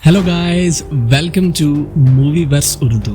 Hello guys, welcome to movie verse Urdu.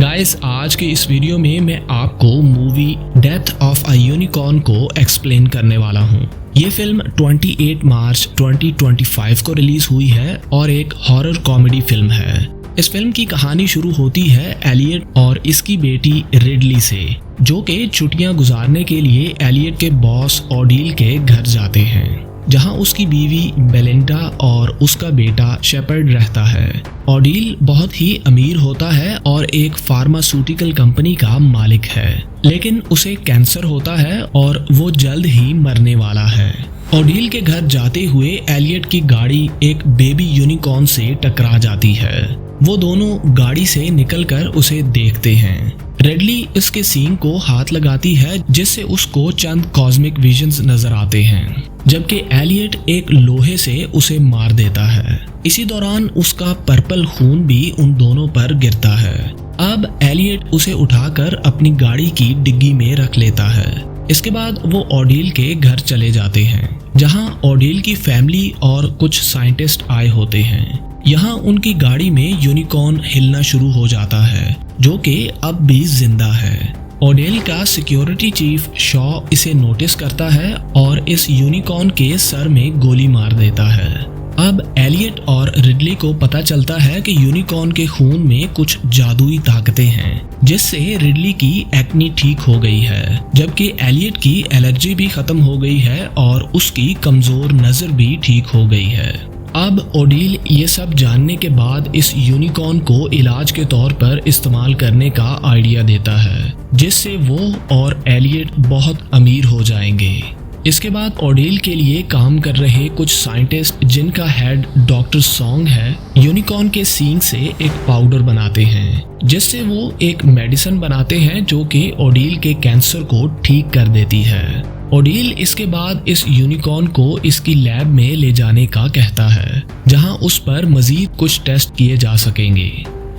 Guys, आज के इस वीडियो में मैं आपको movie death of a unicorn को एक्सप्लेन करने वाला हूं। ये फिल्म 28 मार्च 2025 को रिलीज हुई है और एक हॉरर कॉमेडी फिल्म है। इस फिल्म की कहानी शुरू होती है एलियट और इसकी बेटी रिडली से, जो कि छुट्टियां गुजारने के लिए एलियट के बॉस ओडील के घर जाते हैं, जहां उसकी बीवी बेलिंडा और उसका बेटा शेपर्ड रहता है। ओडील बहुत ही अमीर होता है और एक फार्मास्यूटिकल कंपनी का मालिक है, लेकिन उसे कैंसर होता है और वो जल्द ही मरने वाला है। ओडील के घर जाते हुए एलियट की गाड़ी एक बेबी यूनिकॉर्न से टकरा जाती है। वो दोनों गाड़ी से निकलकर उसे देखते हैं। रेडली इसके सींग को हाथ लगाती है, जिससे उसको चंद कॉस्मिक विजन्स नजर आते हैं, जबकि एलियट एक लोहे से उसे मार देता है। इसी दौरान उसका पर्पल खून भी उन दोनों पर गिरता है। अब एलियट उसे उठाकर अपनी गाड़ी की डिग्गी में रख लेता है। इसके बाद वो ओडील के घर चले जाते हैं, जहां ओडील की फैमिली और कुछ साइंटिस्ट आए होते हैं। यहाँ उनकी गाड़ी में यूनिकॉर्न हिलना शुरू हो जाता है, जो कि अब भी जिंदा है। ओडील का सिक्योरिटी चीफ शॉ इसे नोटिस करता है और इस यूनिकॉर्न के सर में गोली मार देता है। अब एलियट और रिडली को पता चलता है कि यूनिकॉर्न के खून में कुछ जादुई ताकतें हैं, जिससे रिडली की एक्नी ठीक हो गई है, जबकि एलियट की एलर्जी भी खत्म हो गई है और उसकी कमजोर नजर भी ठीक हो गई है। अब ओडील ये सब जानने के बाद इस यूनिकॉर्न को इलाज के तौर पर इस्तेमाल करने का आइडिया देता है, जिससे वो और एलियट बहुत अमीर हो जाएंगे। इसके बाद ओडील के लिए काम कर रहे कुछ साइंटिस्ट, जिनका हेड डॉक्टर सॉन्ग है, यूनिकॉर्न के सींग से एक पाउडर बनाते हैं, जिससे वो एक मेडिसिन बनाते हैं जो कि ओडील के कैंसर को ठीक कर देती है। ओडील इसके बाद इस यूनिकॉर्न को इसकी लैब में ले जाने का कहता है, जहां उस पर मजीद कुछ टेस्ट किए जा सकेंगे।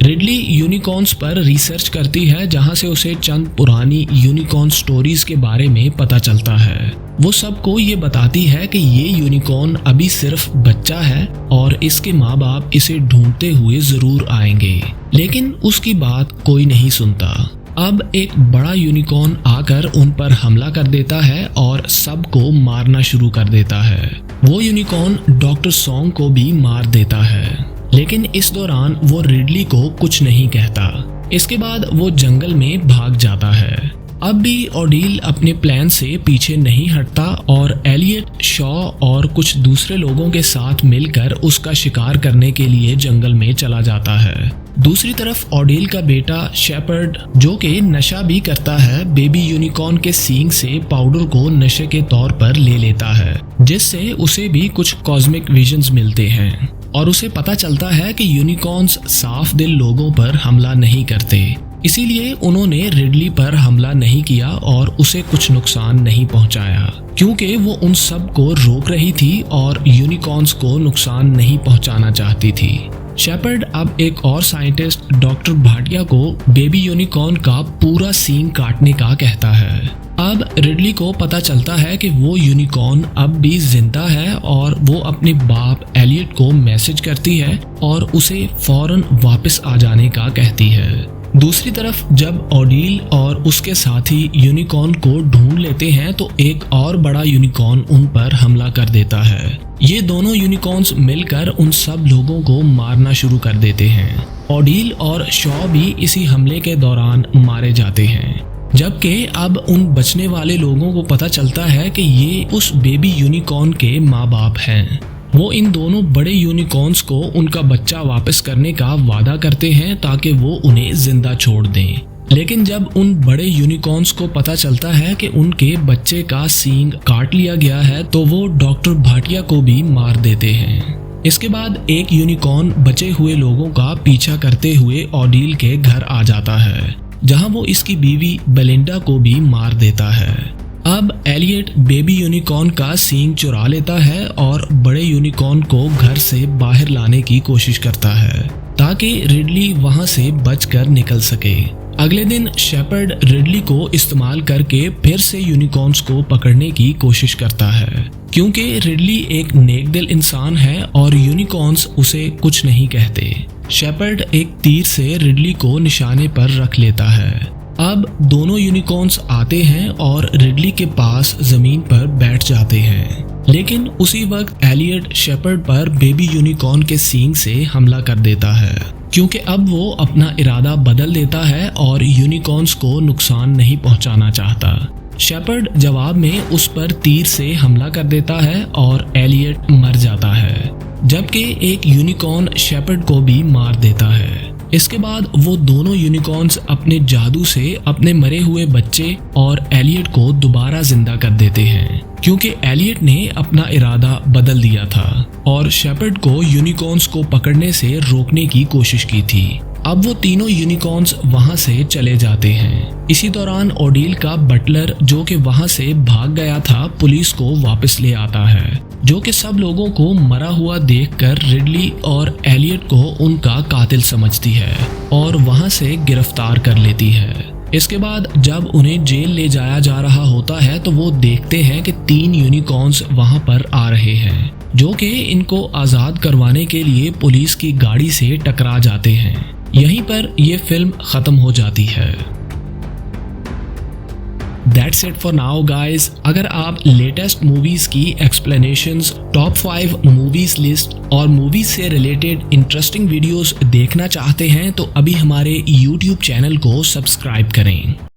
रिडली यूनिकॉर्न्स पर रिसर्च करती है, जहां से उसे चंद पुरानी यूनिकॉर्न स्टोरीज के बारे में पता चलता है। वो सबको ये बताती है कि ये यूनिकॉर्न अभी सिर्फ बच्चा है और इसके माँ बाप इसे ढूंढते हुए जरूर आएंगे, लेकिन उसकी बात कोई नहीं सुनता। अब एक बड़ा यूनिकॉर्न आकर उन पर हमला कर देता है और सबको मारना शुरू कर देता है। वो यूनिकॉर्न डॉक्टर सॉन्ग को भी मार देता है, लेकिन इस दौरान वो रिडली को कुछ नहीं कहता। इसके बाद वो जंगल में भाग जाता है। अब भी ओडील अपने प्लान से पीछे नहीं हटता और एलियट, शॉ और कुछ दूसरे लोगों के साथ मिलकर उसका शिकार करने के लिए जंगल में चला जाता है। दूसरी तरफ ओडील का बेटा शेपर्ड, जो कि नशा भी करता है, बेबी यूनिकॉर्न के सींग से पाउडर को नशे के तौर पर ले लेता है, जिससे उसे भी कुछ कॉस्मिक विजन्स मिलते हैं और उसे पता चलता है कि यूनिकॉर्न्स साफ दिल लोगों पर हमला नहीं करते। इसीलिए उन्होंने रिडली पर हमला नहीं किया और उसे कुछ नुकसान नहीं पहुंचाया, क्योंकि वो उन सब को रोक रही थी और यूनिकॉर्न्स को नुकसान नहीं पहुंचाना चाहती थी। शेपर्ड अब एक और साइंटिस्ट डॉक्टर भाटिया को बेबी यूनिकॉर्न का पूरा सींग काटने का कहता है। अब रिडली को पता चलता है कि वो यूनिकॉर्न अब भी जिंदा है और वो अपने बाप एलियट को मैसेज करती है और उसे फौरन वापस आ जाने का कहती है। दूसरी तरफ जब ओडील और उसके साथी यूनिकॉर्न को ढूंढ लेते हैं, तो एक और बड़ा यूनिकॉर्न उन पर हमला कर देता है। ये दोनों यूनिकॉर्न्स मिलकर उन सब लोगों को मारना शुरू कर देते हैं। ओडील और शॉ भी इसी हमले के दौरान मारे जाते हैं, जबकि अब उन बचने वाले लोगों को पता चलता है कि ये उस बेबी यूनिकॉर्न के माँ बाप हैं। वो इन दोनों बड़े यूनिकॉर्न्स को उनका बच्चा वापस करने का वादा करते हैं, ताकि वो उन्हें जिंदा छोड़ दें। लेकिन जब उन बड़े यूनिकॉर्न्स को पता चलता है कि उनके बच्चे का सींग काट लिया गया है, तो वो डॉक्टर भाटिया को भी मार देते हैं। इसके बाद एक यूनिकॉर्न बचे हुए लोगों का पीछा करते हुए ओडील के घर आ जाता है, जहां वो इसकी बीवी बेलिंडा को भी मार देता है। अब एलियट बेबी यूनिकॉर्न का सींग चुरा लेता है और बड़े यूनिकॉर्न को घर से बाहर लाने की कोशिश करता है, ताकि रिडली वहां से बचकर निकल सके। अगले दिन शेपर्ड रिडली को इस्तेमाल करके फिर से यूनिकॉर्न्स को पकड़ने की कोशिश करता है, क्योंकि रिडली एक नेकदिल इंसान है और यूनिकॉर्न्स उसे कुछ नहीं कहते। शेपर्ड एक तीर से रिडली को निशाने पर रख लेता है। अब दोनों यूनिकॉर्न्स आते हैं और रिडली के पास जमीन पर बैठ जाते हैं, लेकिन उसी वक्त एलियट शेपर्ड पर बेबी यूनिकॉर्न के सींग से हमला कर देता है, क्योंकि अब वो अपना इरादा बदल देता है और यूनिकॉर्न्स को नुकसान नहीं पहुंचाना चाहता। शेपर्ड जवाब में उस पर तीर से हमला कर देता है और एलियट मर जाता है, जबकि एक यूनिकॉर्न शेपर्ड को भी मार देता है। इसके बाद वो दोनों यूनिकॉर्न्स अपने जादू से अपने मरे हुए बच्चे और एलियट को दोबारा जिंदा कर देते हैं, क्योंकि एलियट ने अपना इरादा बदल दिया था और शेपर्ड को यूनिकॉर्न्स को पकड़ने से रोकने की कोशिश की थी। अब वो तीनों यूनिकॉर्न्स वहां से चले जाते हैं। इसी दौरान ओडील का बटलर, जो कि वहां से भाग गया था, पुलिस को वापस ले आता है, जो कि सब लोगों को मरा हुआ देखकर रिडली और एलियट को उनका कातिल समझती है और वहां से गिरफ्तार कर लेती है। इसके बाद जब उन्हें जेल ले जाया जा रहा होता है तो वो देखते हैं कि 3 यूनिकॉर्न्स वहां पर आ रहे हैं, जो कि इनको आजाद करवाने के लिए पुलिस की गाड़ी से टकरा जाते हैं। यहीं पर यह फिल्म खत्म हो जाती है। That's it for now guys। अगर आप लेटेस्ट मूवीज की एक्सप्लेनेशंस, टॉप 5 मूवीज लिस्ट और मूवीज से रिलेटेड इंटरेस्टिंग वीडियोस देखना चाहते हैं तो अभी हमारे YouTube चैनल को सब्सक्राइब करें।